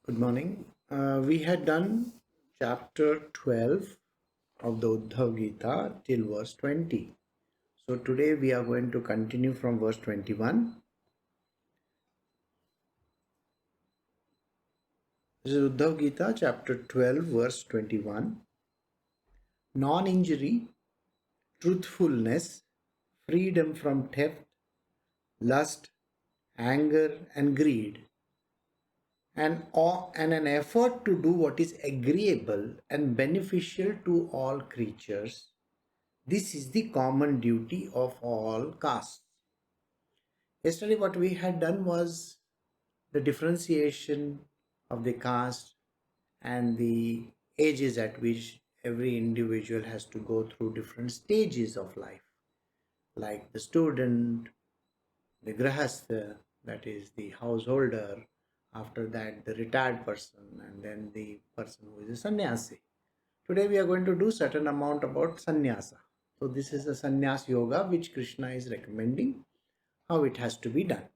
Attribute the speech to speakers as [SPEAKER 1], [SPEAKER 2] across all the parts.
[SPEAKER 1] Good morning. We had done chapter 12 of the Uddhav Gita till verse 20. So today we are going to continue from verse 21. This is Uddhav Gita chapter 12 verse 21. Non-injury, truthfulness, freedom from theft, lust, anger and greed, and an effort to do what is agreeable and beneficial to all creatures. This is the common duty of all castes. Yesterday, what we had done was the differentiation of the caste and the ages at which every individual has to go through different stages of life, like the student, the grahastha, that is the householder, after that, the retired person, and then the person who is a sannyasi. Today, we are going to do certain amount about sannyasa. So, this is a sannyas yoga which Krishna is recommending how it has to be done.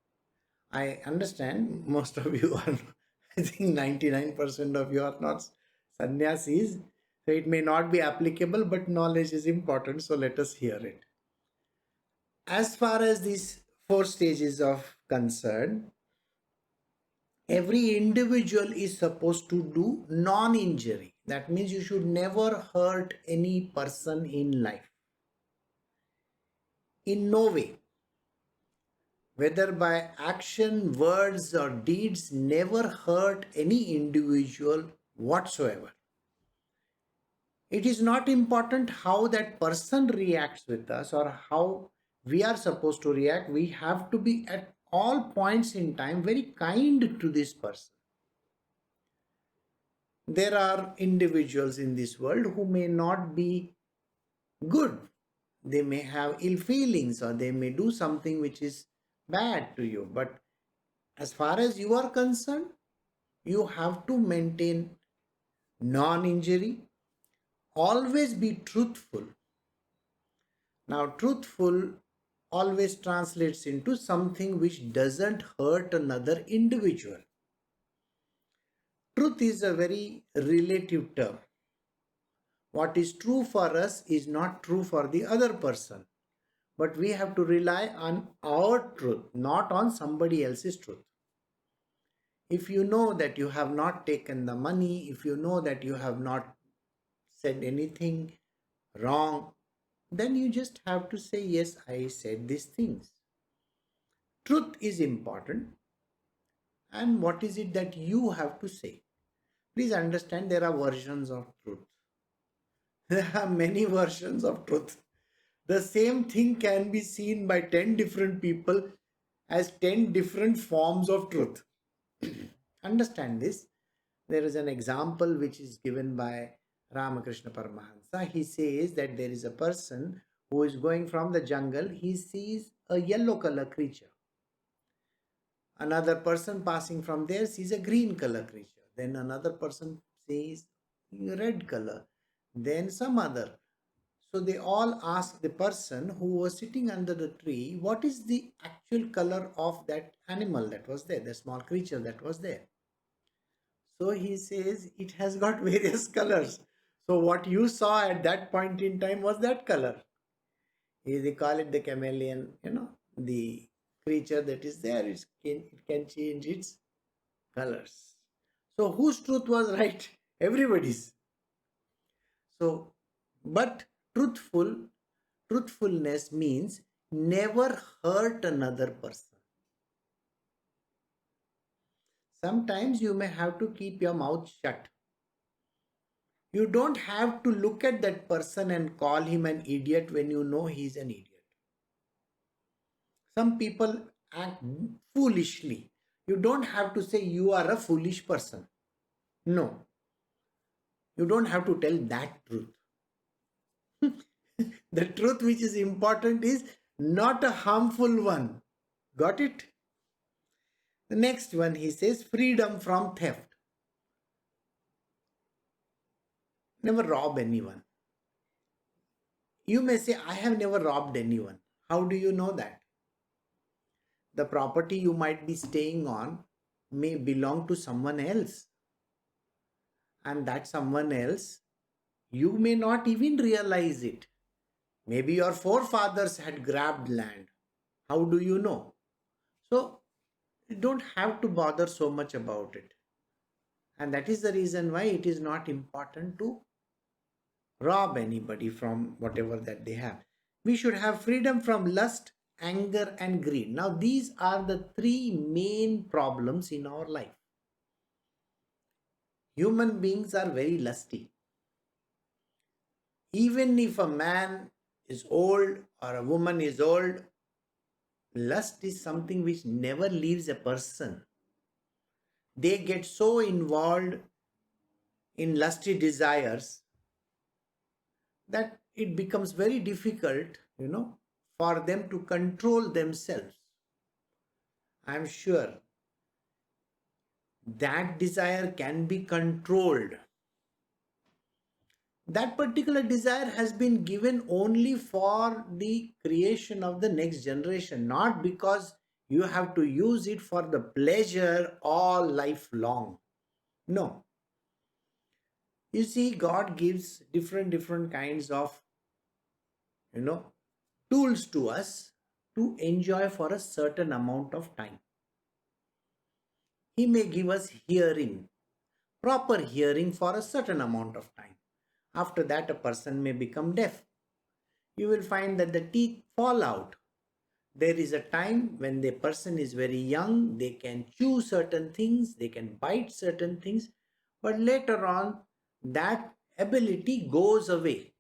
[SPEAKER 1] I understand most of you are, I think 99% of you are not sannyasis, so it may not be applicable, but knowledge is important, so let us hear it. As far as these four stages of concern, every individual is supposed to do non-injury. That means you should never hurt any person in life. In no way, whether by action, words, or deeds, never hurt any individual whatsoever. It is not important how that person reacts with us or how we are supposed to react. We have to be at all points in time very kind to this person. There are individuals in this world who may not be good. They may have ill feelings or they may do something which is bad to you. But as far as you are concerned, you have to maintain non-injury, always be truthful. Now, truthful always translates into something which doesn't hurt another individual. Truth is a very relative term. What is true for us is not true for the other person. But we have to rely on our truth, not on somebody else's truth. If you know that you have not taken the money, if you know that you have not said anything wrong, then you just have to say, yes, I said these things. Truth is important. And what is it that you have to say? Please understand there are versions of truth. There are many versions of truth. The same thing can be seen by 10 different people as 10 different forms of truth. Understand this. There is an example which is given by Ramakrishna Paramahansa. He says that there is a person who is going from the jungle. He sees a yellow color creature. Another person passing from there sees a green color creature. Then another person sees red color. Then some other. So they all ask the person who was sitting under the tree, what is the actual color of that animal that was there, the small creature that was there? So he says it has got various colors. So what you saw at that point in time was that color. They call it the chameleon, the creature that is there, it can change its colors. So whose truth was right? Everybody's. So, but truthfulness means never hurt another person. Sometimes you may have to keep your mouth shut. You don't have to look at that person and call him an idiot when you know he's an idiot. Some people act foolishly. You don't have to say you are a foolish person. No. You don't have to tell that truth. The truth which is important is not a harmful one. Got it? The next one, he says, freedom from theft. Never rob anyone. You may say, I have never robbed anyone. How do you know that? The property you might be staying on may belong to someone else. and that someone else, you may not even realize it. Maybe your forefathers had grabbed land. How do you know? So you don't have to bother so much about it. And that is the reason why it is not important to rob anybody from whatever that they have. We should have freedom from lust, anger, and greed. Now, these are the three main problems in our life. Human beings are very lusty. Even if a man is old or a woman is old, lust is something which never leaves a person. They get so involved in lusty desires that it becomes very difficult, for them to control themselves. I'm sure that desire can be controlled. That particular desire has been given only for the creation of the next generation, not because you have to use it for the pleasure all life long. No. You see, God gives different kinds of, you know, tools to us to enjoy for a certain amount of time. He may give us hearing, proper hearing for a certain amount of time. After that, a person may become deaf. You will find that the teeth fall out. There is a time when the person is very young, they can chew certain things, they can bite certain things, but later on, that ability goes away.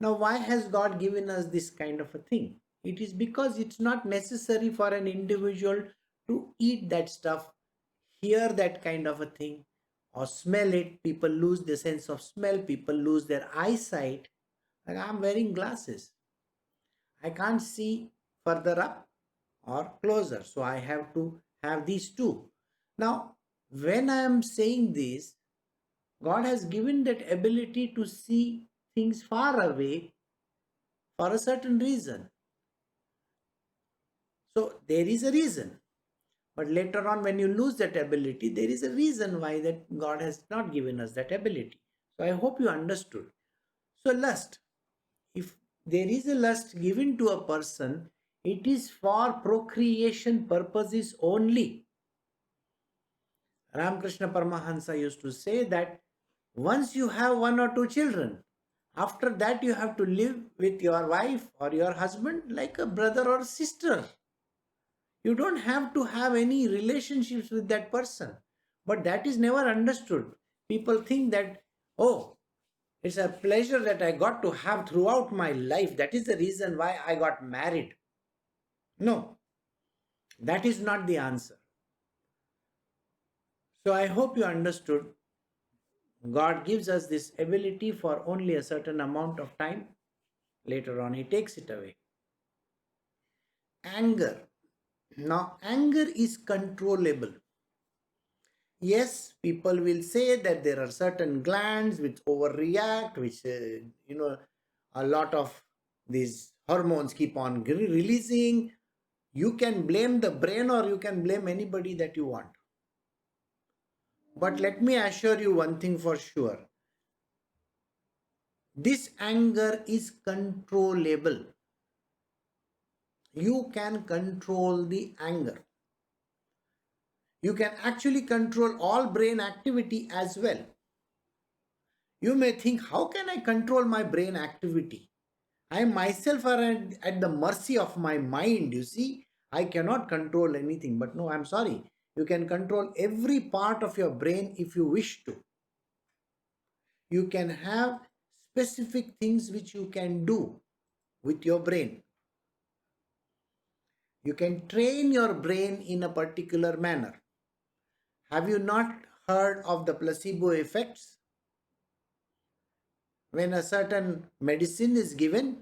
[SPEAKER 1] Now, why has God given us this kind of a thing? It is because it's not necessary for an individual to eat that stuff, hear that kind of a thing, or smell it. People lose the sense of smell, people lose their eyesight. Like, I'm wearing glasses, I can't see further up or closer, so I have to have these two. Now, when I am saying this, God has given that ability to see things far away for a certain reason. So there is a reason. But later on, when you lose that ability, there is a reason why that God has not given us that ability. So I hope you understood. So lust, if there is a lust given to a person, it is for procreation purposes only. Ramakrishna Paramahansa used to say that once you have one or two children, after that you have to live with your wife or your husband like a brother or sister. You don't have to have any relationships with that person. But that is never understood. People think that, oh, it's a pleasure that I got to have throughout my life. That is the reason why I got married. No, that is not the answer. So I hope you understood. God gives us this ability for only a certain amount of time. Later on, He takes it away. Anger. Now, anger is controllable. Yes, people will say that there are certain glands which overreact, which, a lot of these hormones keep on releasing. You can blame the brain or you can blame anybody that you want. But let me assure you one thing for sure. This anger is controllable. You can control the anger. You can actually control all brain activity as well. You may think, how can I control my brain activity? I myself are at the mercy of my mind, you see. I cannot control anything. But no, I'm sorry. You can control every part of your brain if you wish to. You can have specific things which you can do with your brain. You can train your brain in a particular manner. Have you not heard of the placebo effects? When a certain medicine is given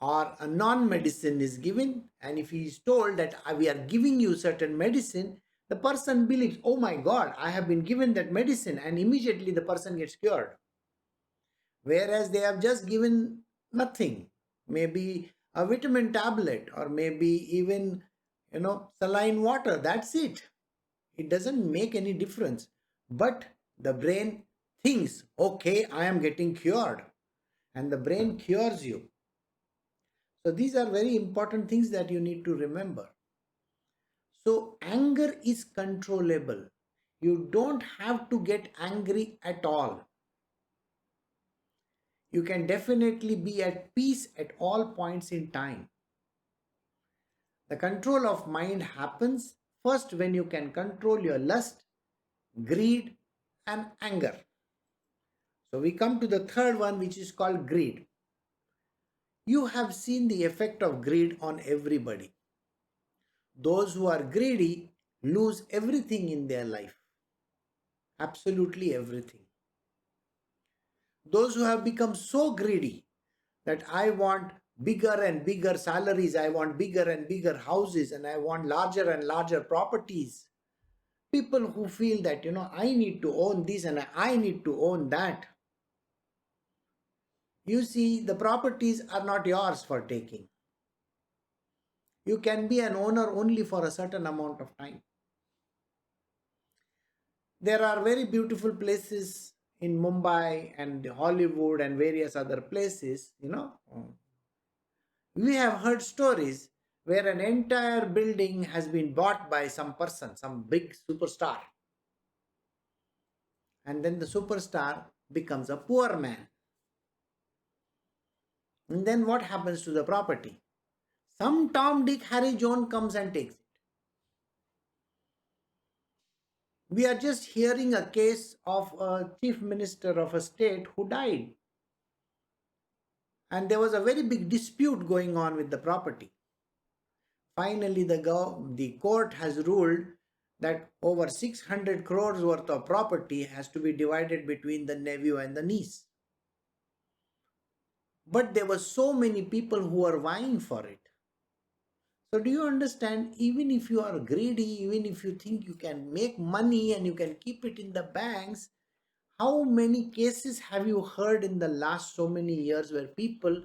[SPEAKER 1] or a non-medicine is given, and if he is told that we are giving you certain medicine, the person believes, oh my God, I have been given that medicine, and immediately the person gets cured. Whereas they have just given nothing, maybe a vitamin tablet or maybe even, saline water. That's it. It doesn't make any difference. But the brain thinks, okay, I am getting cured, and the brain cures you. So these are very important things that you need to remember. So anger is controllable. You don't have to get angry at all. You can definitely be at peace at all points in time. The control of mind happens first when you can control your lust, greed, and anger. So we come to the third one, which is called greed. You have seen the effect of greed on everybody. Those who are greedy lose everything in their life, absolutely everything. Those who have become so greedy that I want bigger and bigger salaries, I want bigger and bigger houses, and I want larger and larger properties. People who feel that, I need to own this and I need to own that. You see, the properties are not yours for taking. You can be an owner only for a certain amount of time. There are very beautiful places in Mumbai and Hollywood and various other places. We have heard stories where an entire building has been bought by some person, some big superstar. And then the superstar becomes a poor man. And then what happens to the property? Some Tom, Dick, Harry, John comes and takes it. We are just hearing a case of a chief minister of a state who died. And there was a very big dispute going on with the property. Finally, the court has ruled that over 600 crores worth of property has to be divided between the nephew and the niece. But there were so many people who were vying for it. So do you understand, even if you are greedy, even if you think you can make money and you can keep it in the banks, how many cases have you heard in the last so many years where people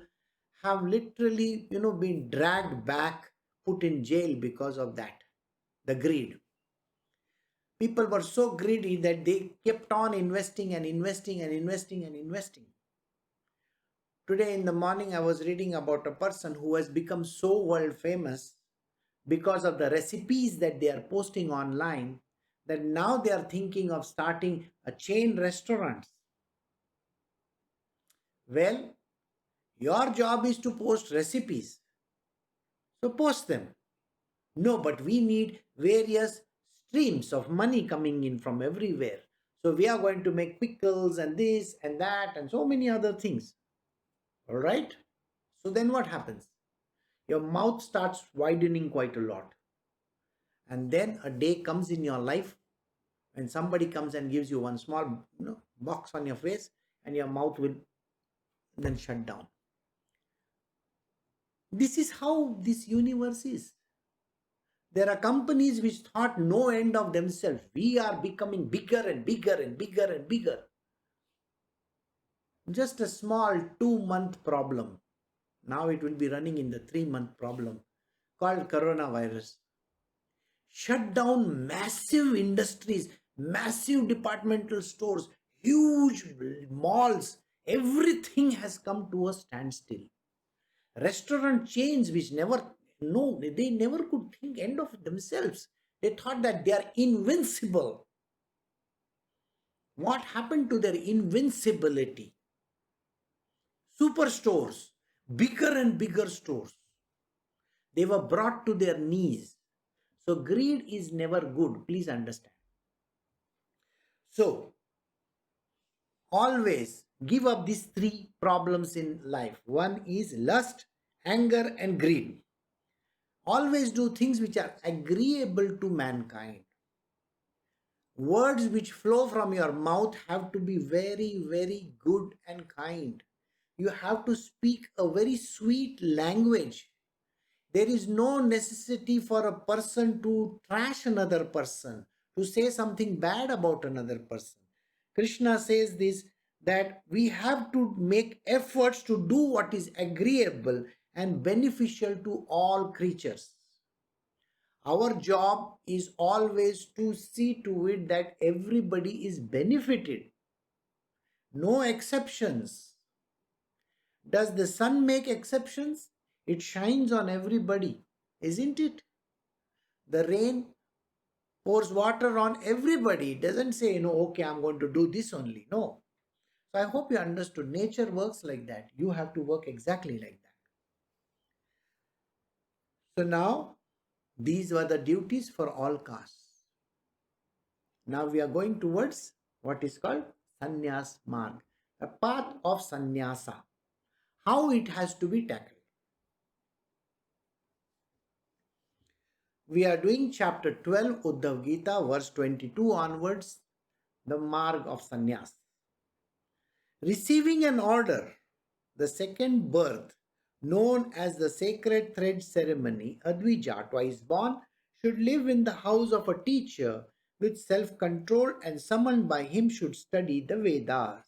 [SPEAKER 1] have literally, been dragged back, put in jail because of that, the greed. People were so greedy that they kept on investing and investing and investing and investing. Today in the morning, I was reading about a person who has become so world famous because of the recipes that they are posting online, that now they are thinking of starting a chain restaurant. Well, your job is to post recipes. So post them. No, but we need various streams of money coming in from everywhere. So we are going to make pickles and this and that and so many other things. All right? So then what happens? Your mouth starts widening quite a lot. And then a day comes in your life when somebody comes and gives you one small box on your face, and your mouth will then shut down. This is how this universe is. There are companies which thought no end of themselves. We are becoming bigger and bigger and bigger and bigger. Just a small 2-month problem. Now it will be running in the 3-month problem called coronavirus. Shut down massive industries, massive departmental stores, huge malls. Everything has come to a standstill. Restaurant chains which they never could think end of themselves. They thought that they are invincible. What happened to their invincibility? Superstores, bigger and bigger stores. They were brought to their knees. So greed is never good. Please understand. So always give up these 3 problems in life. One is lust, anger, and greed. Always do things which are agreeable to mankind. Words which flow from your mouth have to be very, very good and kind. You have to speak a very sweet language. There is no necessity for a person to trash another person, to say something bad about another person. Krishna says this, that we have to make efforts to do what is agreeable and beneficial to all creatures. Our job is always to see to it that everybody is benefited, no exceptions. Does the sun make exceptions? It shines on everybody, isn't it? The rain pours water on everybody. It doesn't say, okay, I'm going to do this only. No. So I hope you understood. Nature works like that. You have to work exactly like that. So now, these were the duties for all castes. Now we are going towards what is called Sannyas Marg, the path of sannyasa, how it has to be tackled. We are doing chapter 12, Uddhav Gita, verse 22 onwards, the Marg of Sannyas. Receiving an order, the second birth, known as the sacred thread ceremony, Advija, twice born, should live in the house of a teacher with self-control and summoned by him should study the Vedas.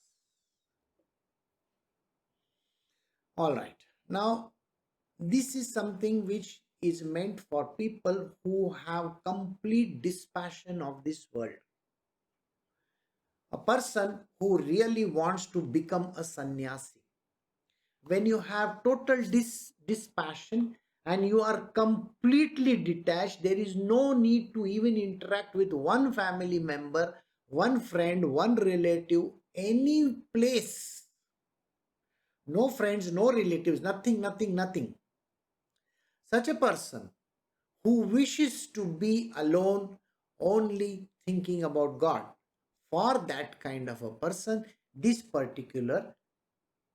[SPEAKER 1] All right. Now, this is something which is meant for people who have complete dispassion of this world. A person who really wants to become a sannyasi. When you have total dispassion and you are completely detached, there is no need to even interact with one family member, one friend, one relative, any place. No friends, no relatives, nothing, nothing, nothing. Such a person who wishes to be alone, only thinking about God. For that kind of a person, these particular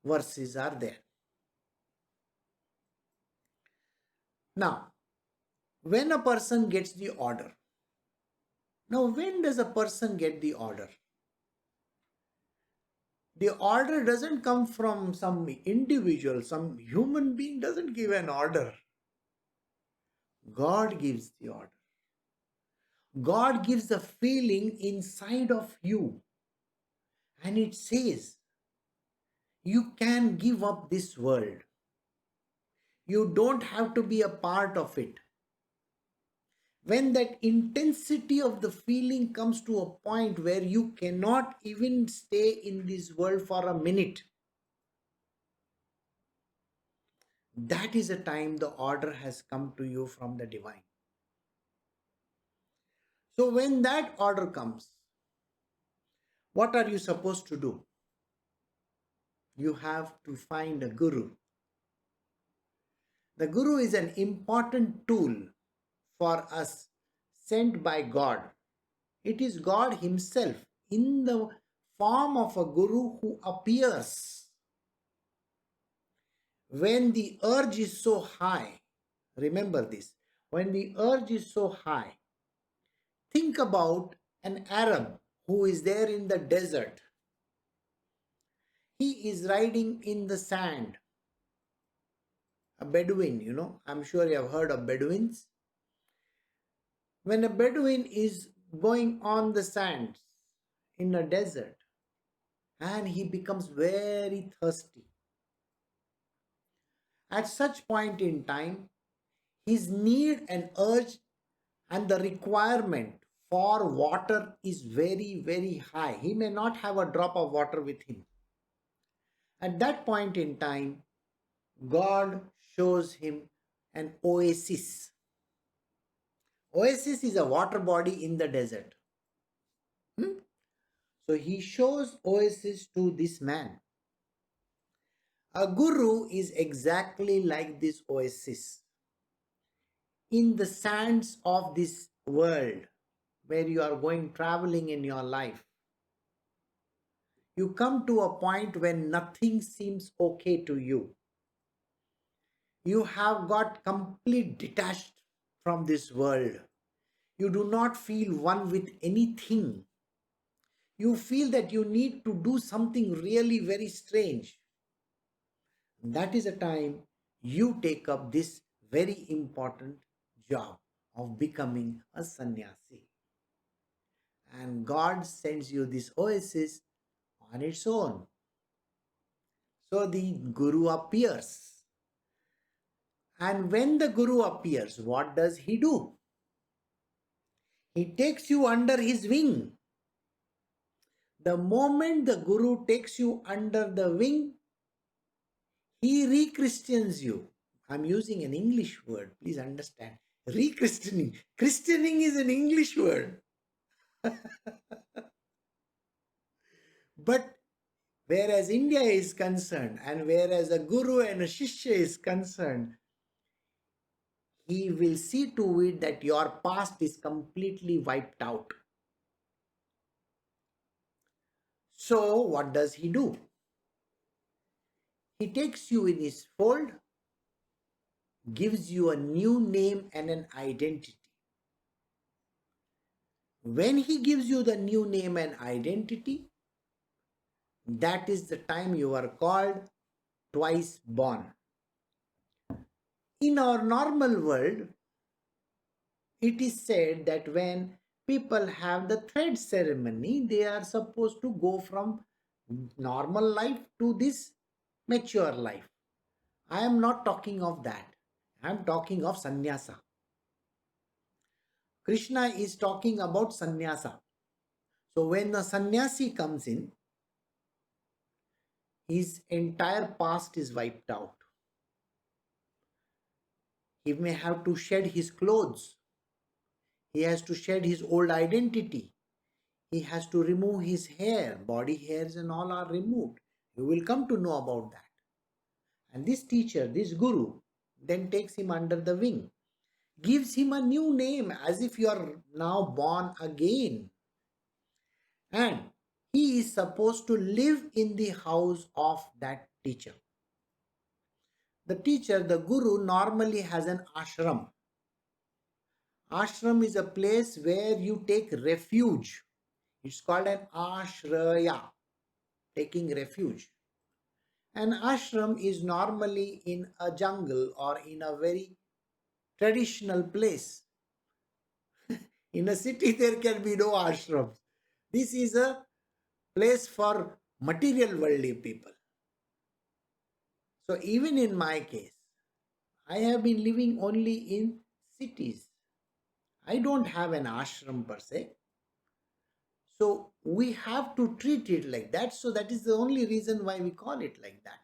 [SPEAKER 1] verses are there. Now, when a person gets the order, now when does a person get the order? The order doesn't come from some individual, some human being doesn't give an order. God gives the order. God gives the feeling inside of you, and it says, you can give up this world. You don't have to be a part of it. When that intensity of the feeling comes to a point where you cannot even stay in this world for a minute, that is a time the order has come to you from the divine. So when that order comes, what are you supposed to do? You have to find a guru. The guru is an important tool for us sent by God. It is God himself in the form of a guru who appears when the urge is so high. Remember this, when the urge is so high, think about an Arab who is there in the desert. He is riding in the sand. A Bedouin, I'm sure you have heard of Bedouins. When a Bedouin is going on the sands in a desert and he becomes very thirsty, at such point in time, his need and urge and the requirement for water is very, very high. He may not have a drop of water with him. At that point in time, God shows him an oasis. Oasis is a water body in the desert. So he shows oasis to this man. A guru is exactly like this oasis. In the sands of this world, where you are going traveling in your life, you come to a point when nothing seems okay to you. You have got complete detached from this world. You do not feel one with anything. You feel that you need to do something really very strange. That is a time you take up this very important job of becoming a sannyasi. And God sends you this oasis on its own. So the guru appears. And when the guru appears, what does he do? He takes you under his wing. The moment the Guru takes you under the wing, he re-Christians you. I'm using an English word, please understand. Re-Christianing. Christianing is an English word. But whereas India is concerned, and whereas a Guru and a Shishya is concerned, he will see to it that your past is completely wiped out. So, what does he do? He takes you in his fold, gives you a new name and an identity. When he gives you the new name and identity, that is the time you are called twice born. In our normal world, it is said that when people have the thread ceremony, they are supposed to go from normal life to this mature life. I am not talking of that. I am talking of sannyasa. Krishna is talking about sannyasa. So when the sannyasi comes in, his entire past is wiped out. He may have to shed his clothes. He has to shed his old identity. He has to remove his hair. Body hairs and all are removed. You will come to know about that. And this teacher, this guru, then takes him under the wing, gives him a new name as if you are now born again. And he is supposed to live in the house of that teacher. The teacher, the guru, normally has an ashram. Ashram is a place where you take refuge. It's called an ashraya, taking refuge. An ashram is normally in a jungle or in a very traditional place. In a city, there can be no ashrams. This is a place for material worldly people. So even in my case, I have been living only in cities. I don't have an ashram per se. So we have to treat it like that. So that is the only reason why we call it like that.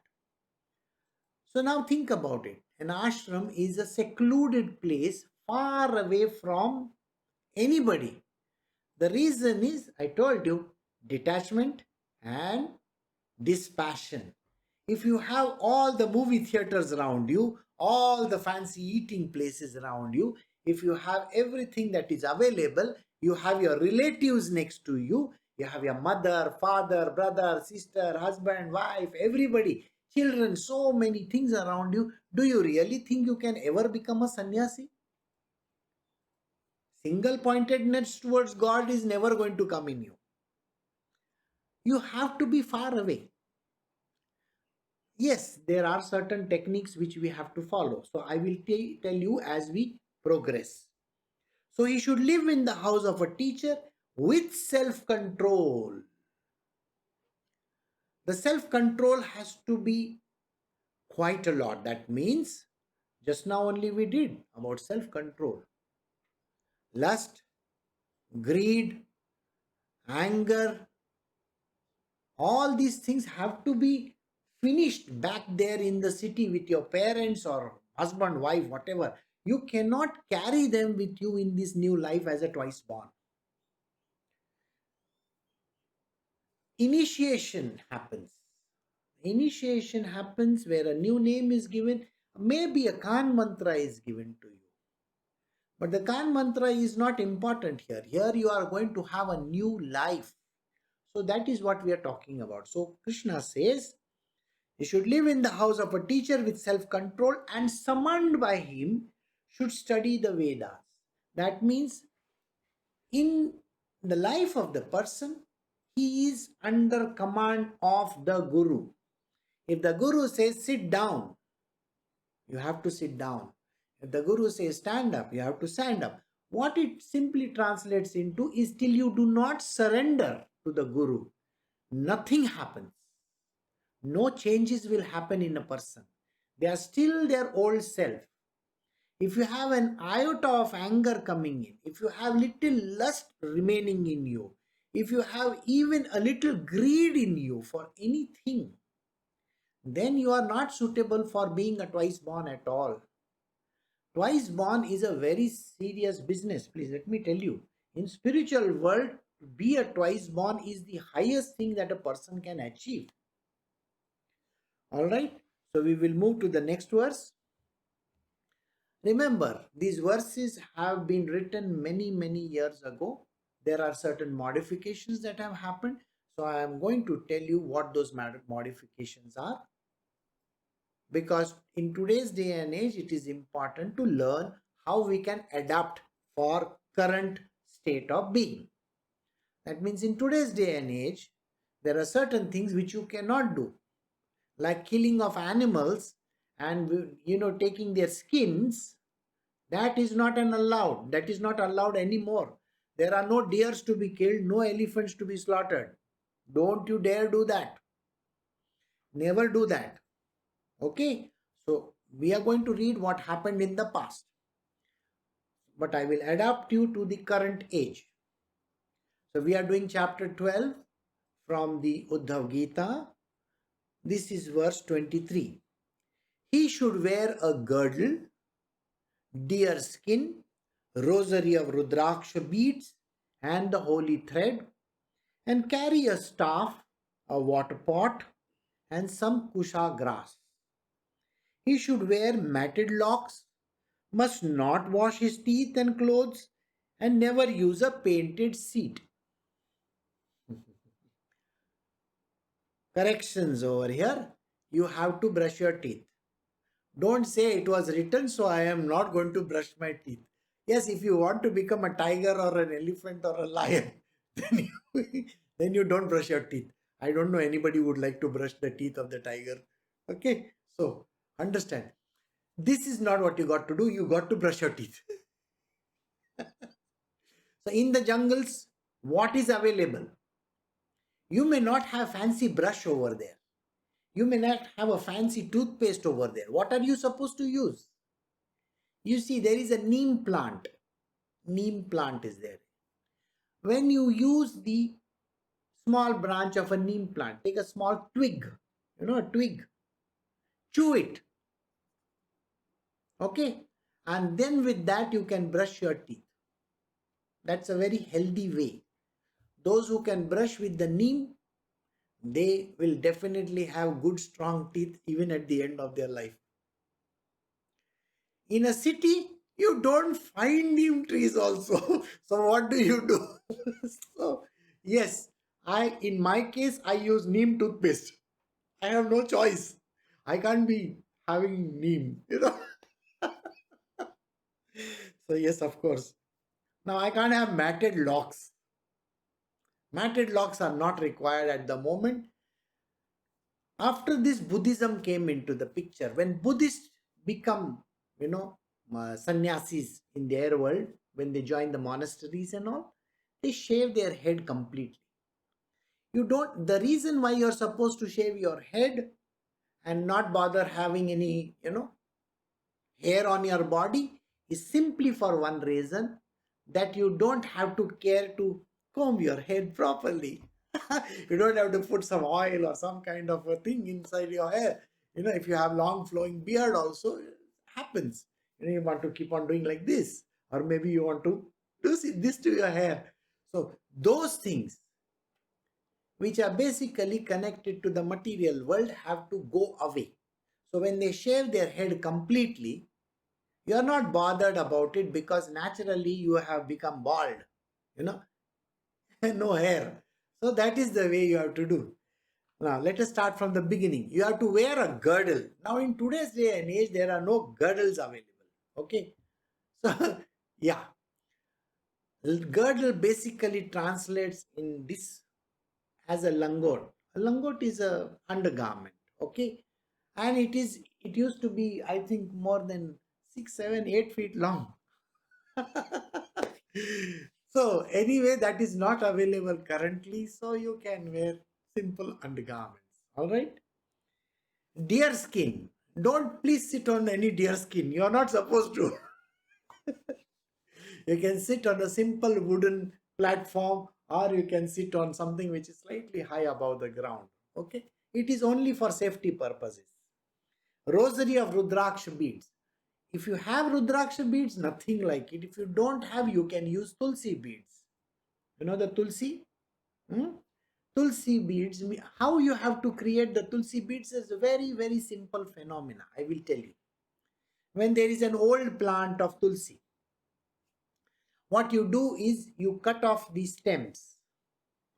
[SPEAKER 1] So now think about it. An ashram is a secluded place far away from anybody. The reason is, I told you, detachment and dispassion. If you have all the movie theaters around you, all the fancy eating places around you, if you have everything that is available, you have your relatives next to you, you have your mother, father, brother, sister, husband, wife, everybody, children, so many things around you, do you really think you can ever become a sannyasi? Single pointedness towards God is never going to come in you. You have to be far away. Yes, there are certain techniques which we have to follow. So I will tell you as we progress. So he should live in the house of a teacher with self-control. The self-control has to be quite a lot. That means just now only we did about self-control. Lust, greed, anger, all these things have to be finished back there in the city with your parents or husband, wife, whatever. You cannot carry them with you in this new life as a twice born. Initiation happens. Initiation happens where a new name is given. Maybe a Khan mantra is given to you. But the Khan mantra is not important here. Here you are going to have a new life. So that is what we are talking about. So Krishna says, he should live in the house of a teacher with self-control and summoned by him should study the Vedas. That means in the life of the person, he is under command of the Guru. If the Guru says sit down, you have to sit down. If the Guru says stand up, you have to stand up. What it simply translates into is till you do not surrender to the Guru, nothing happens. No changes will happen in a person. They are still their old self. if you have an iota of anger coming in, if you have little lust remaining in you, if you have even a little greed in you for anything, then you are not suitable for being a twice born at all. Twice born is a very serious business. Please let me tell you. In spiritual world, to be a twice born is the highest thing that a person can achieve. All right. So we will move to the next verse. Remember, these verses have been written many, many years ago. There are certain modifications that have happened. So I am going to tell you what those modifications are. Because in today's day and age, it is important to learn how we can adapt for current state of being. That means in today's day and age, there are certain things which you cannot do, like killing of animals and taking their skins. That is not an allowed. That is not allowed anymore. There are no deers to be killed, no elephants to be slaughtered. Don't you dare do that. Never do that. Okay? So we are going to read what happened in the past. But I will adapt you to the current age. So we are doing chapter 12 from the Uddhav Gita. This is verse 23. He should wear a girdle, deer skin, rosary of Rudraksha beads, and the holy thread, and carry a staff, a water pot, and some kusha grass. He should wear matted locks, must not wash his teeth and clothes, and never use a painted seat. Corrections over here. You have to brush your teeth. Don't say it was written, so I am not going to brush my teeth. Yes, if you want to become a tiger or an elephant or a lion, then you don't brush your teeth. I don't know anybody who would like to brush the teeth of the tiger. Okay, so understand. This is not what you got to do. You got to brush your teeth. So in the jungles, what is available? You may not have fancy brush over there. You may not have a fancy toothpaste over there. What are you supposed to use? You see, there is a neem plant. Neem plant is there. When you use the small branch of a neem plant, take a small twig, a twig, chew it. Okay? And then with that, you can brush your teeth. That's a very healthy way. Those who can brush with the neem, they will definitely have good strong teeth even at the end of their life. In a city, you don't find neem trees also. So what do you do? So yes, in my case, I use neem toothpaste. I have no choice. I can't be having neem, So yes, of course. Now I can't have matted locks. Matted locks are not required at the moment. After this, Buddhism came into the picture. When Buddhists become, sannyasis in their world, when they join the monasteries and all, they shave their head completely. The reason why you're supposed to shave your head and not bother having any, hair on your body is simply for one reason, that you don't have to care to comb your head properly. You don't have to put some oil or some kind of a thing inside your hair. If you have long flowing beard also, it happens. You want to keep on doing like this, or maybe you want to do this to your hair. So those things which are basically connected to the material world have to go away. So when they shave their head completely, you are not bothered about it because naturally you have become bald, no hair. So that is the way you have to do. Now let us start from the beginning. You have to wear a girdle. Now in today's day and age, there are no girdles available. Okay. So yeah. Girdle basically translates in this as a langot. A langot is a undergarment. Okay. And it used to be, I think, more than 6, 7, 8 feet long. So anyway, that is not available currently, so you can wear simple undergarments. All right. Deer skin. Don't please sit on any deer skin. You're not supposed to. You can sit on a simple wooden platform, or you can sit on something which is slightly high above the ground. Okay? It is only for safety purposes. Rosary of Rudraksha beads. If you have Rudraksha beads, nothing like it. If you don't have, you can use Tulsi beads. You know the Tulsi? Hmm? Tulsi beads, how you have to create the Tulsi beads is a very, very simple phenomena. I will tell you. When there is an old plant of Tulsi, what you do is you cut off the stems.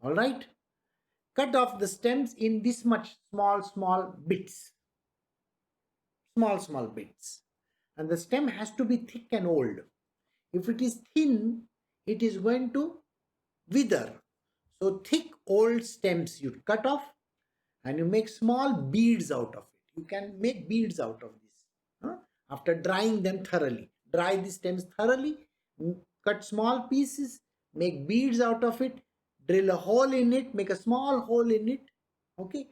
[SPEAKER 1] All right? Cut off the stems in this much small bits. Small bits. And the stem has to be thick and old. If it is thin, it is going to wither. So thick old stems you cut off and you make small beads out of it. You can make beads out of this. After drying them thoroughly. Dry the stems thoroughly, cut small pieces, make beads out of it, drill a hole in it, make a small hole in it, okay,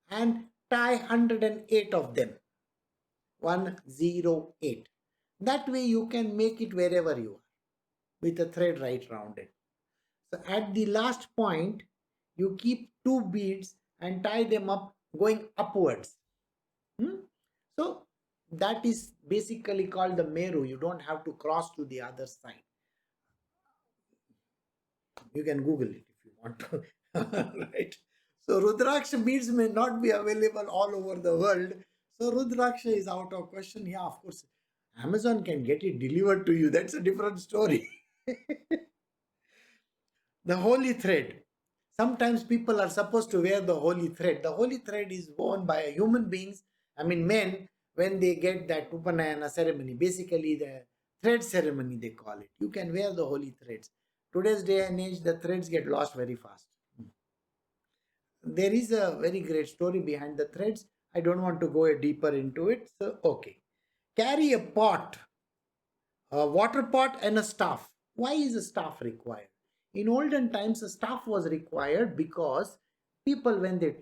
[SPEAKER 1] and tie 108 of them. 108. That way you can make it wherever you are with a thread right round it. So at the last point, you keep two beads and tie them up going upwards. So that is basically called the Meru. You don't have to cross to the other side. You can Google it if you want to. Right. So Rudraksha beads may not be available all over the world. So Rudraksha is out of question. Yeah, of course. Amazon can get it delivered to you. That's a different story. The holy thread. Sometimes people are supposed to wear the holy thread. The holy thread is worn by human beings, I mean men, when they get that Upanayana ceremony. Basically the thread ceremony they call it. You can wear the holy threads. Today's day and age, the threads get lost very fast. There is a very great story behind the threads. I don't want to go deeper into it. So, okay. Carry a pot, a water pot and a staff. Why is a staff required? In olden times, a staff was required because people, when they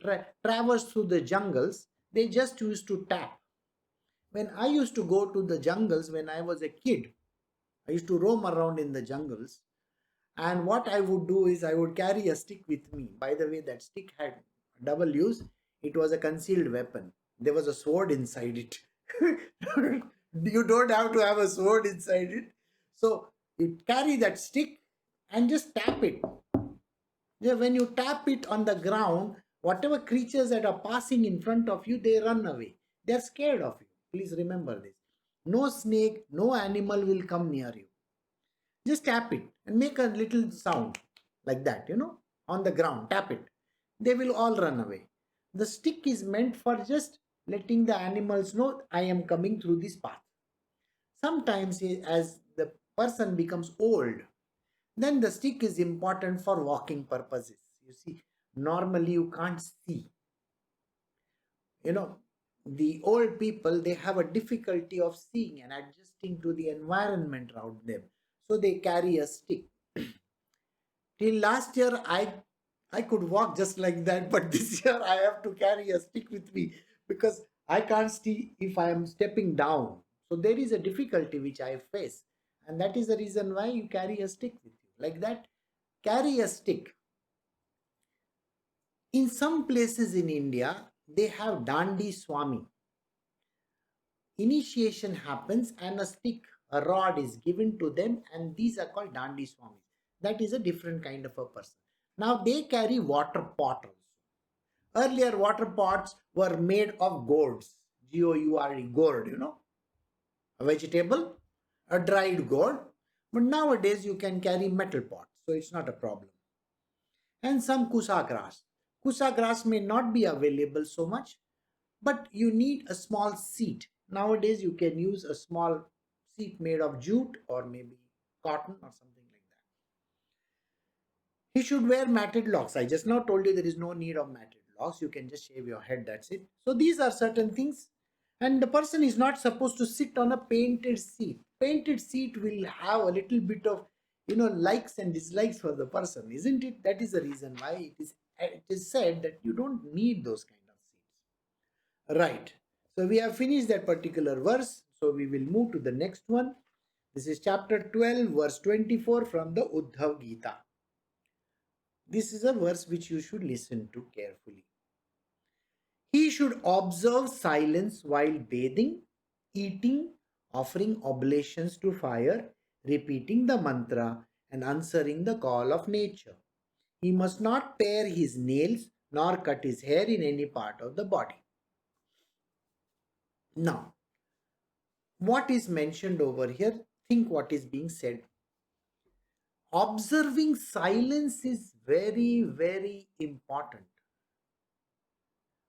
[SPEAKER 1] traverse through the jungles, they just used to tap. When I used to go to the jungles when I was a kid, I used to roam around in the jungles. And what I would do is I would carry a stick with me. By the way, that stick had double use. It was a concealed weapon. There was a sword inside it. You don't have to have a sword inside it. So you carry that stick and just tap it. Yeah, when you tap it on the ground, whatever creatures that are passing in front of you, they run away. They are scared of you. Please remember this. No snake, no animal will come near you. Just tap it and make a little sound like that, on the ground. Tap it. They will all run away. The stick is meant for just letting the animals know I am coming through this path. Sometimes, as the person becomes old, then the stick is important for walking purposes. You see, normally you can't see. The old people, they have a difficulty of seeing and adjusting to the environment around them. So they carry a stick. Till last year, I could walk just like that, but this year I have to carry a stick with me because I can't see if I am stepping down. So there is a difficulty which I face, and that is the reason why you carry a stick with you. Like that, carry a stick. In some places in India, they have Dandi Swami. Initiation happens and a stick, a rod is given to them, and these are called Dandi Swamis. That is a different kind of a person. Now they carry water pot also. Earlier water pots were made of gourds, Goure, gourd, a vegetable, a dried gourd. But nowadays you can carry metal pots, so it's not a problem. And some kusa grass. Kusa grass may not be available so much, but you need a small seat. Nowadays you can use a small seat made of jute or maybe cotton or something like that. He should wear matted locks. I just now told you there is no need of matted locks. You can just shave your head, that's it. So these are certain things. And the person is not supposed to sit on a painted seat. Painted seat will have a little bit of, likes and dislikes for the person, isn't it? That is the reason why it is said that you don't need those kind of seats. Right. So we have finished that particular verse. So we will move to the next one. This is chapter 12, verse 24 from the Uddhav Gita. This is a verse which you should listen to carefully. He should observe silence while bathing, eating, offering oblations to fire, repeating the mantra, and answering the call of nature. He must not pare his nails nor cut his hair in any part of the body. Now, what is mentioned over here? Think what is being said. Observing silence is very, very important.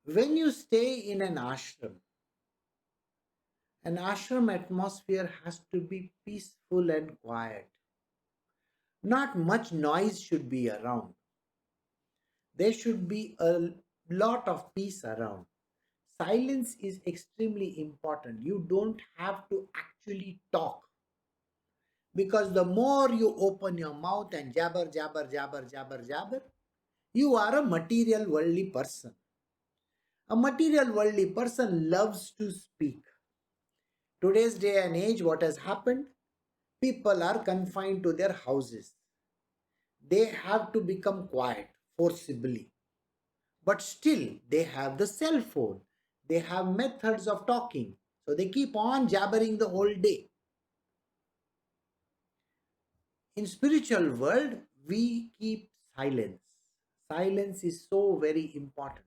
[SPEAKER 1] When you stay in an ashram atmosphere has to be peaceful and quiet. Not much noise should be around. There should be a lot of peace around. Silence is extremely important. You don't have to actually talk. Because the more you open your mouth and jabber, jabber, jabber, jabber, jabber, you are a material worldly person. A material worldly person loves to speak. Today's day and age, what has happened? People are confined to their houses. They have to become quiet forcibly. But still, they have the cell phone. They have methods of talking. So they keep on jabbering the whole day. In spiritual world, we keep silence. Silence is so very important.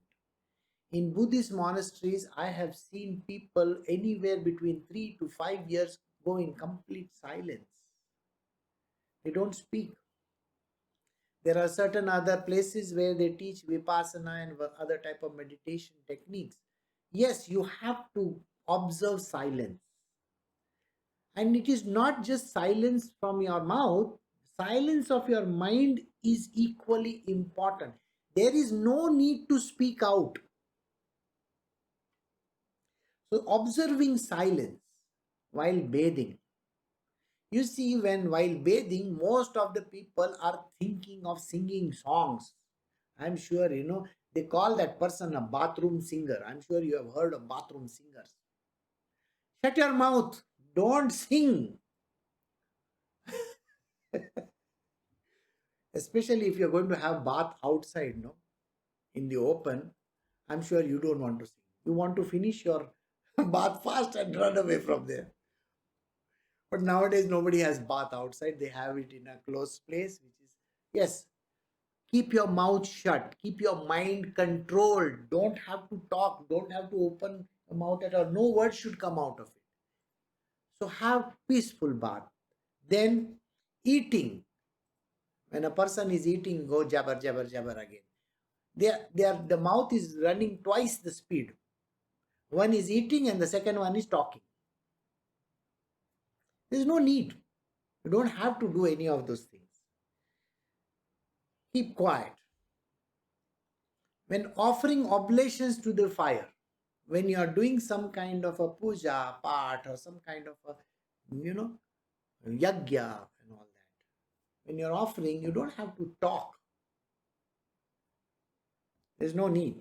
[SPEAKER 1] In Buddhist monasteries, I have seen people anywhere between 3 to 5 years go in complete silence. They don't speak. There are certain other places where they teach vipassana and other type of meditation techniques. Yes, you have to observe silence. And it is not just silence from your mouth, silence of your mind is equally important. There is no need to speak out. So observing silence while bathing. You see, while bathing, most of the people are thinking of singing songs. I'm sure, they call that person a bathroom singer. I'm sure you have heard of bathroom singers. Shut your mouth. Don't sing. Especially if you're going to have bath outside, no? In the open, I'm sure you don't want to sing. You want to finish your bath fast and run away from there. But nowadays, nobody has bath outside. They have it in a closed place, which is, yes, keep your mouth shut. Keep your mind controlled. Don't have to talk. Don't have to open your mouth at all. No word should come out of it. So have peaceful bath. Then eating. When a person is eating, go jabber, jabber, jabber again. The mouth is running twice the speed. One is eating and the second one is talking. There's no need. You don't have to do any of those things. Keep quiet. When offering oblations to the fire, when you are doing some kind of a puja, part, or some kind of a, yagya and all that, when you're offering, you don't have to talk. There's no need.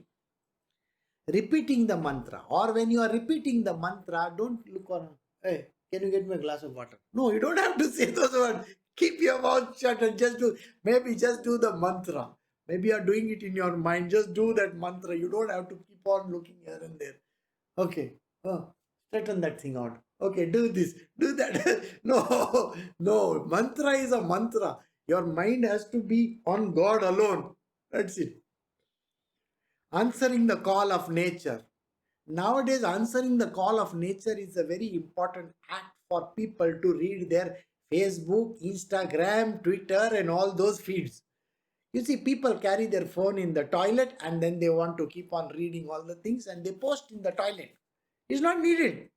[SPEAKER 1] Repeating the mantra, or when you are repeating the mantra, don't look on, hey, can you get me a glass of water? No, you don't have to say those words. Keep your mouth shut and just do the mantra. Maybe you are doing it in your mind. Just do that mantra. You don't have to keep on looking here and there. Okay. Straighten that thing out. Okay, do this, do that. No, no. Mantra is a mantra. Your mind has to be on God alone. That's it. Answering the call of nature. Nowadays, answering the call of nature is a very important act for people to read their Facebook, Instagram, Twitter, and all those feeds. You see, people carry their phone in the toilet and then they want to keep on reading all the things and they post in the toilet. It's not needed.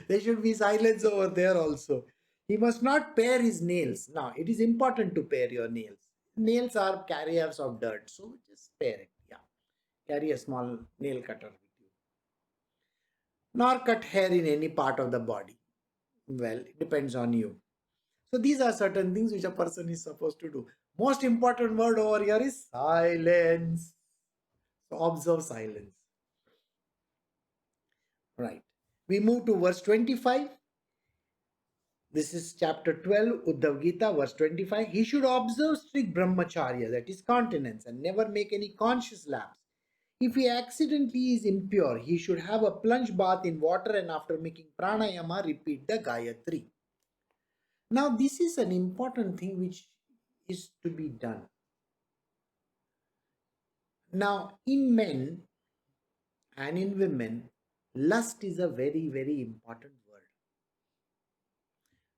[SPEAKER 1] There should be silence over there also. He must not pare his nails. Now, it is important to pare your nails. Nails are carriers of dirt, so just pare it. Yeah. Carry a small nail cutter with you. Nor cut hair in any part of the body. Well, it depends on you. So these are certain things which a person is supposed to do. Most important word over here is silence. So observe silence. Right. We move to verse 25. This is chapter 12, Uddhav Gita, verse 25. He should observe strict brahmacharya, that is continence, and never make any conscious lapse. If he accidentally is impure, he should have a plunge bath in water and after making pranayama, repeat the Gayatri. Now, this is an important thing which is to be done. Now, in men and in women, lust is a very, very important word.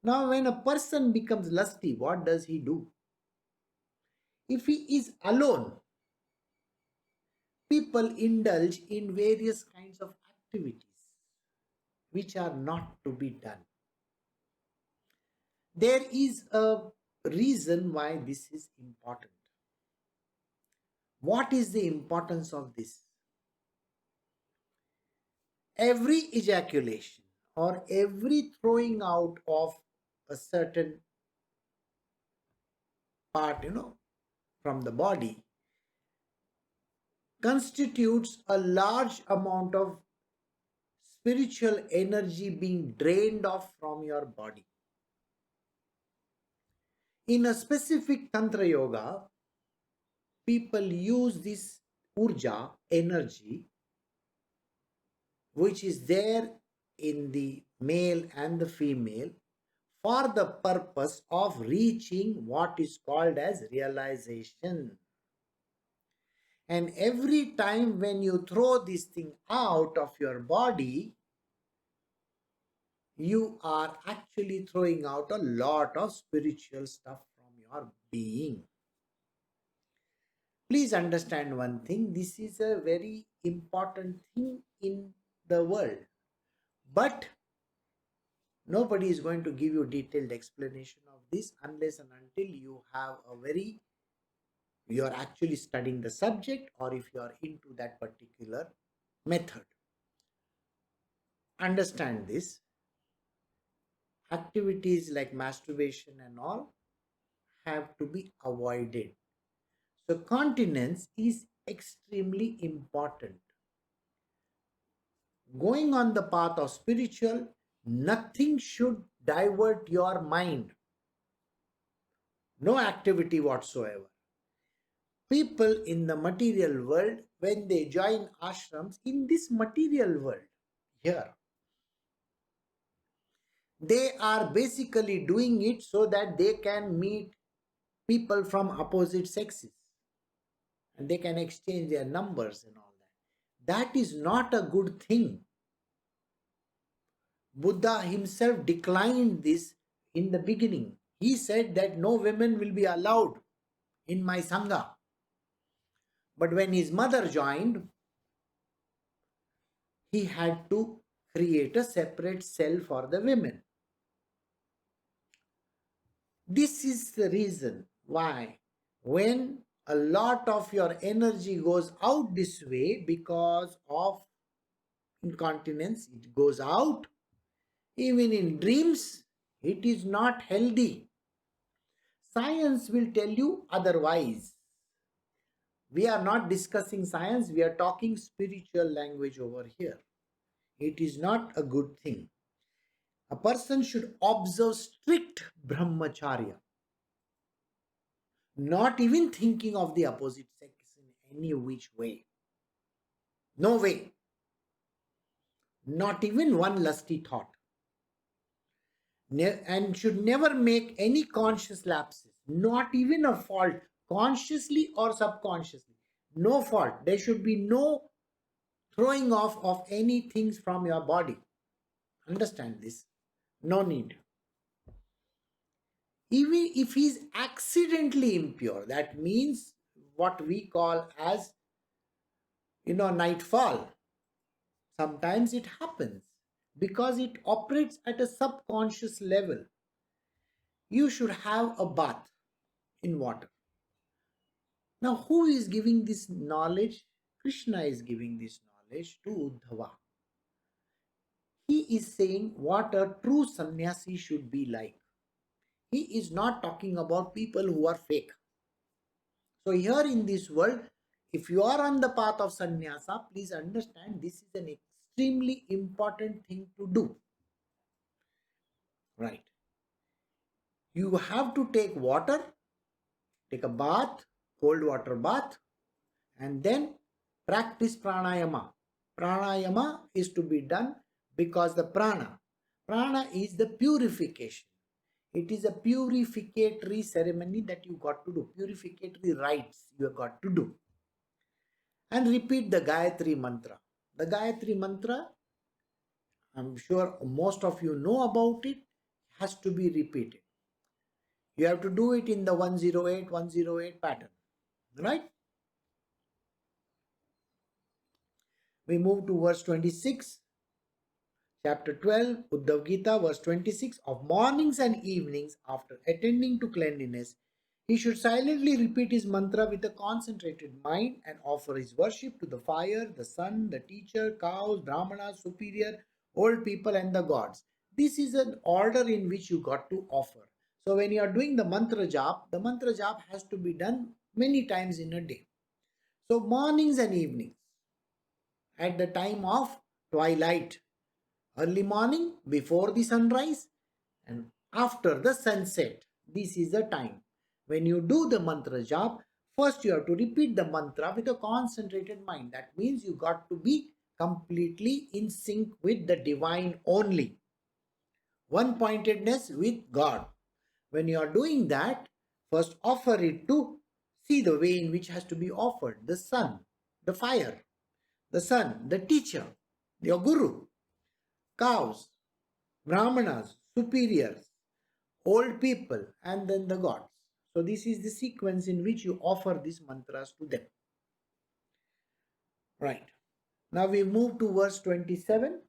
[SPEAKER 1] Now, when a person becomes lusty, what does he do? If he is alone, people indulge in various kinds of activities which are not to be done. There is a reason why this is important. What is the importance of this? Every ejaculation or every throwing out of a certain part, from the body constitutes a large amount of spiritual energy being drained off from your body. In a specific Tantra Yoga, people use this urja, energy, which is there in the male and the female, for the purpose of reaching what is called as realization. And every time when you throw this thing out of your body, you are actually throwing out a lot of spiritual stuff from your being. Please understand one thing, this is a very important thing in the world. But nobody is going to give you detailed explanation of this unless and until you are actually studying the subject, or if you are into that particular method. Understand this. Activities like masturbation and all have to be avoided. So continence is extremely important. Going on the path of spiritual, nothing should divert your mind. No activity whatsoever. People in the material world, when they join ashrams in this material world, here, they are basically doing it so that they can meet people from opposite sexes and they can exchange their numbers and all that. That is not a good thing. Buddha himself declined this in the beginning. He said that no women will be allowed in my Sangha. But when his mother joined, he had to create a separate cell for the women. This is the reason why when a lot of your energy goes out this way because of incontinence, it goes out. Even in dreams, it is not healthy. Science will tell you otherwise. We are not discussing science, we are talking spiritual language over here. It is not a good thing. A person should observe strict brahmacharya, not even thinking of the opposite sex in any which way. No way. Not even one lusty thought. And should never make any conscious lapses, not even a fault, consciously or subconsciously. No fault. There should be no throwing off of any things from your body. Understand this. No need. Even if he is accidentally impure, that means what we call as, nightfall. Sometimes it happens because it operates at a subconscious level. You should have a bath in water. Now, who is giving this knowledge? Krishna is giving this knowledge to Uddhava. He is saying what a true sannyasi should be like. He is not talking about people who are fake. So here in this world, if you are on the path of sannyasa, please understand this is an extremely important thing to do. Right. You have to take water, take a bath, cold water bath, and then practice pranayama. Pranayama is to be done because the prana is the purification. It is a purificatory ceremony that you got to do, purificatory rites you have got to do. And repeat the Gayatri mantra. The Gayatri mantra, I'm sure most of you know about it, has to be repeated. You have to do it in the 108 pattern, right? We move to verse 26, chapter 12, Uddhav Gita, verse 26. Of mornings and evenings, after attending to cleanliness, he should silently repeat his mantra with a concentrated mind and offer his worship to the fire, the sun, the teacher, cows, brahmanas, superior, old people, and the gods. This is an order in which you got to offer. So when you are doing the mantra jap has to be done many times in a day. So mornings and evenings, at the time of twilight, early morning before the sunrise, and after the sunset. This is the time. When you do the mantra jap, first you have to repeat the mantra with a concentrated mind. That means you got to be completely in sync with the divine only. One pointedness with God. When you are doing that, first offer it to see the way in which has to be offered. The sun, the fire, the sun, the teacher, your guru, cows, brahmanas, superiors, old people, and then the gods. So this is the sequence in which you offer these mantras to them. Right. Now we move to verse 27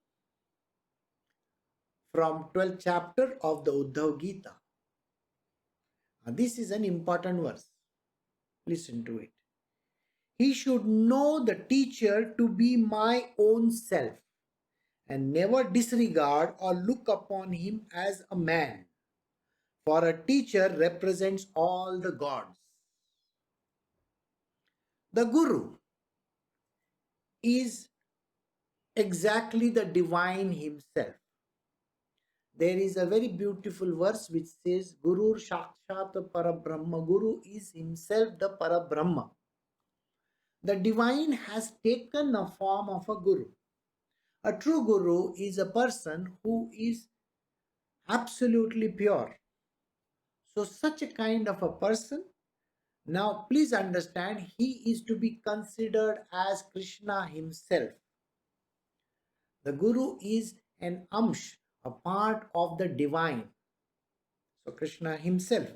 [SPEAKER 1] from 12th chapter of the Uddhav Gita. Now this is an important verse. Listen to it. He should know the teacher to be my own self and never disregard or look upon him as a man. For a teacher represents all the gods. The guru is exactly the divine himself. There is a very beautiful verse which says, Guru Sakshat Parabrahma. Guru is himself the Parabrahma. The divine has taken a form of a guru. A true guru is a person who is absolutely pure. So such a kind of a person, now please understand, he is to be considered as Krishna himself. The guru is an amsh, a part of the divine. So Krishna himself,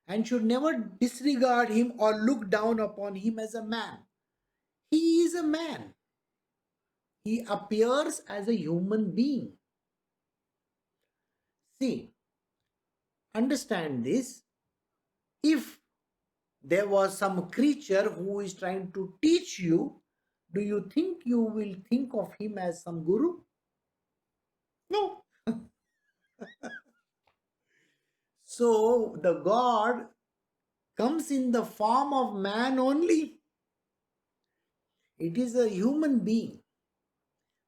[SPEAKER 1] and should never disregard him or look down upon him as a man. He is a man. He appears as a human being. See, understand this. If there was some creature who is trying to teach you, do you think you will think of him as some guru? No. So the God comes in the form of man only. It is a human being.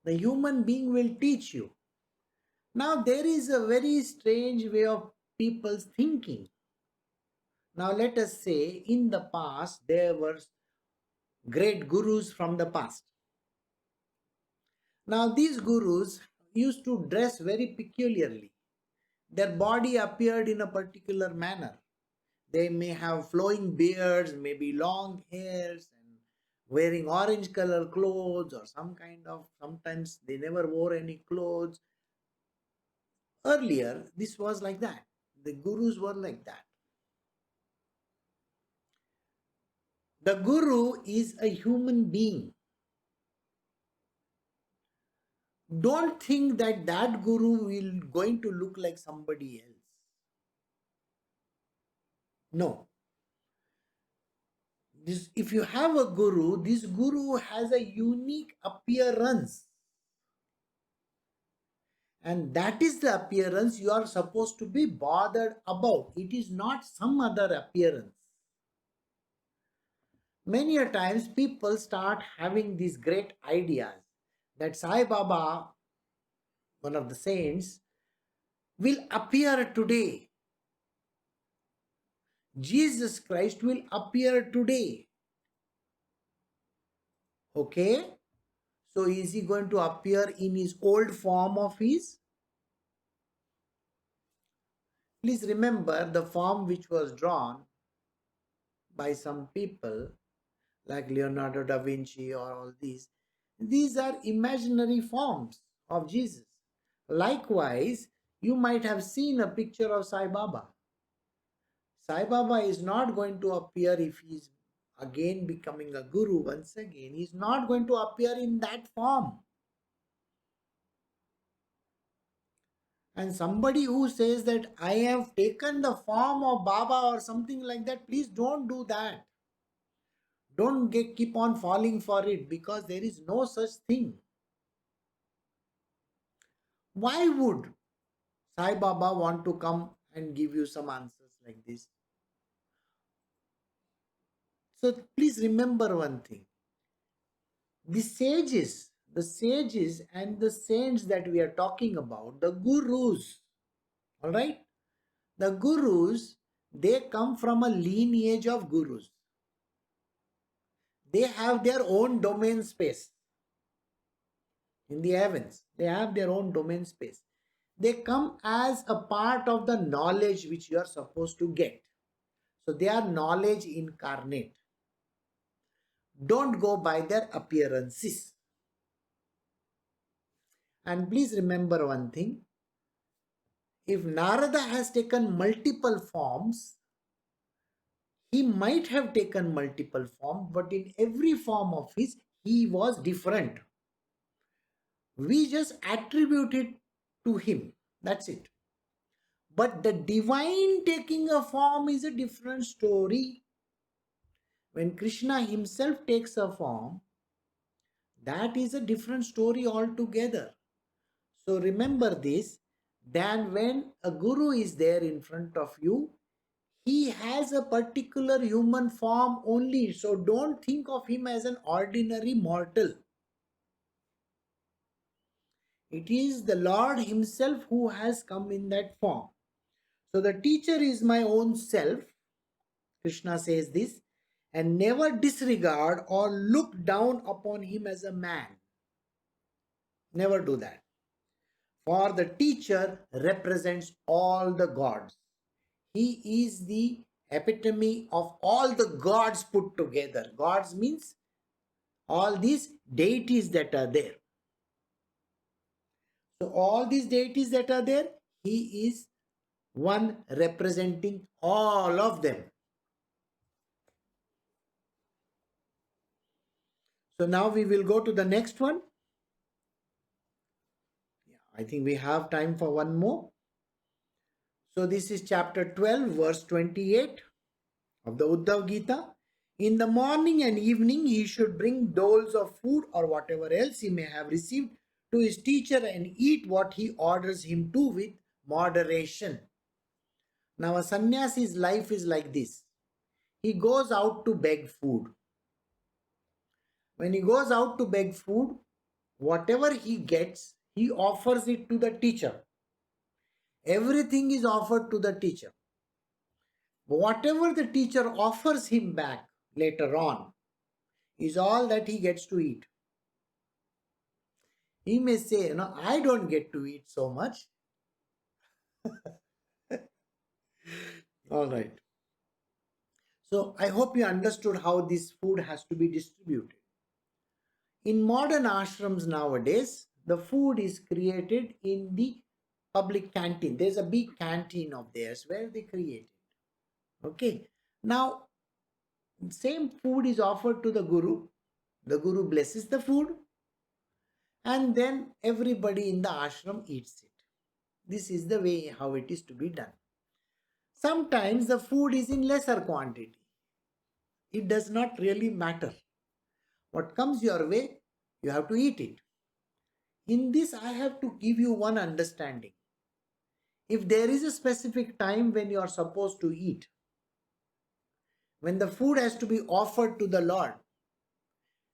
[SPEAKER 1] The human being will teach you. Now there is a very strange way of people's thinking. Now let us say in the past there were great gurus from the past. Now these gurus used to dress very peculiarly. Their body appeared in a particular manner. They may have flowing beards, maybe long hairs, and wearing orange color clothes or some kind of, sometimes they never wore any clothes. Earlier, this was like that. The gurus were like that. The guru is a human being. Don't think that that guru will going to look like somebody else. No. If you have a guru, this guru has a unique appearance. And that is the appearance you are supposed to be bothered about. It is not some other appearance. Many a times people start having these great ideas that Sai Baba, one of the saints, will appear today. Jesus Christ will appear today. Okay? So is he going to appear in his old form of his? Please remember the form which was drawn by some people like Leonardo da Vinci or all these. These are imaginary forms of Jesus. Likewise, you might have seen a picture of Sai Baba. Sai Baba is not going to appear if he is again becoming a guru once again. He is not going to appear in that form. And somebody who says that I have taken the form of Baba or something like that, please don't do that. Don't keep on falling for it, because there is no such thing. Why would Sai Baba want to come and give you some answers like this? So please remember one thing. The sages and the saints that we are talking about, the gurus, all right? The gurus, they come from a lineage of gurus. They have their own domain space in the heavens. They have their own domain space. They come as a part of the knowledge which you are supposed to get. So they are knowledge incarnate. Don't go by their appearances. And please remember one thing. If Narada has taken multiple forms, he might have taken multiple forms, but in every form of his, he was different. We just attribute it to him. That's it. But the divine taking a form is a different story. When Krishna himself takes a form, that is a different story altogether. So remember this, then when a guru is there in front of you, he has a particular human form only. So don't think of him as an ordinary mortal. It is the Lord himself who has come in that form. So the teacher is my own self, Krishna says this, and never disregard or look down upon him as a man. Never do that. For the teacher represents all the gods. He is the epitome of all the gods put together. Gods means all these deities that are there. So all these deities that are there, he is one representing all of them. So now we will go to the next one. I think we have time for one more. So this is chapter 12, verse 28 of the Uddhav Gita. In the morning and evening, he should bring doles of food or whatever else he may have received to his teacher and eat what he orders him to with moderation. Now a sannyasi's life is like this. He goes out to beg food. When he goes out to beg food, whatever he gets, he offers it to the teacher. Everything is offered to the teacher. Whatever the teacher offers him back later on is all that he gets to eat. He may say, I don't get to eat so much. All right. So I hope you understood how this food has to be distributed. In modern ashrams nowadays, the food is created in the public canteen. There's a big canteen of theirs where they create it. Okay. Now, same food is offered to the guru. The guru blesses the food, and then everybody in the ashram eats it. This is the way how it is to be done. Sometimes the food is in lesser quantity. It does not really matter. What comes your way, you have to eat it. In this, I have to give you one understanding. If there is a specific time when you are supposed to eat, when the food has to be offered to the Lord,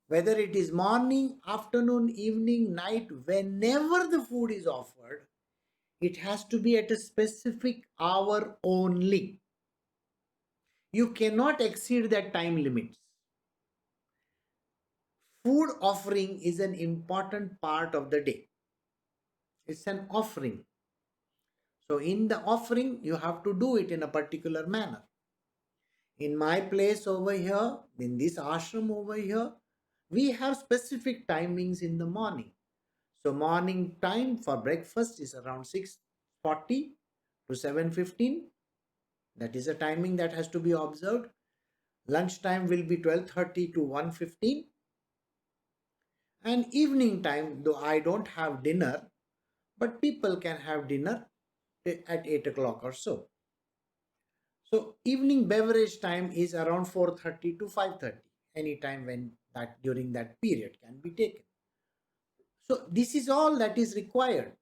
[SPEAKER 1] Whether it is morning, afternoon, evening, night, whenever the food is offered, it has to be at a specific hour only. You cannot exceed that time limits. Food offering is an important part of the day. It's an offering. So in the offering, you have to do it in a particular manner. In my place over here, in this ashram over here, we have specific timings in the morning. So morning time for breakfast is around 6:40 to 7:15. That is a timing that has to be observed. Lunch time will be 12:30 to 1:15. And evening time, though I don't have dinner, but people can have dinner at 8 o'clock or so. So evening beverage time is around 4:30 to 5:30. Any time when that during that period can be taken. So this is all that is required.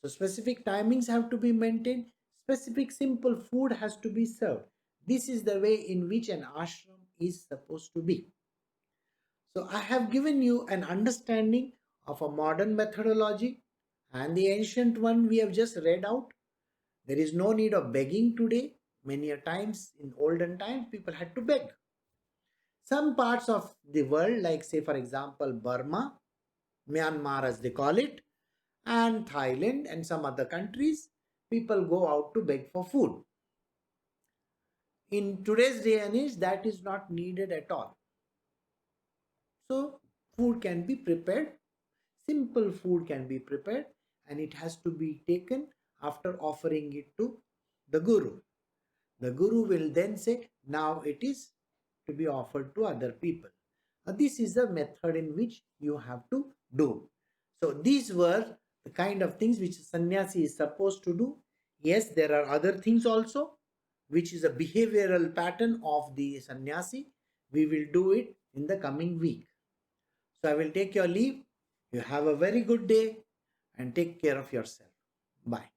[SPEAKER 1] So specific timings have to be maintained. Specific simple food has to be served. This is the way in which an ashram is supposed to be. So I have given you an understanding of a modern methodology and the ancient one we have just read out. There is no need of begging today. Many a times in olden times people had to beg. Some parts of the world, like say for example Burma, Myanmar as they call it, and Thailand and some other countries, people go out to beg for food. In today's day and age, that is not needed at all. So food can be prepared, simple food can be prepared, and it has to be taken after offering it to the Guru. The Guru will then say, now it is to be offered to other people. This is the method in which you have to do. So these were the kind of things which sannyasi is supposed to do. Yes, there are other things also, which is a behavioral pattern of the sannyasi. We will do it in the coming week. So I will take your leave. You have a very good day and take care of yourself. Bye.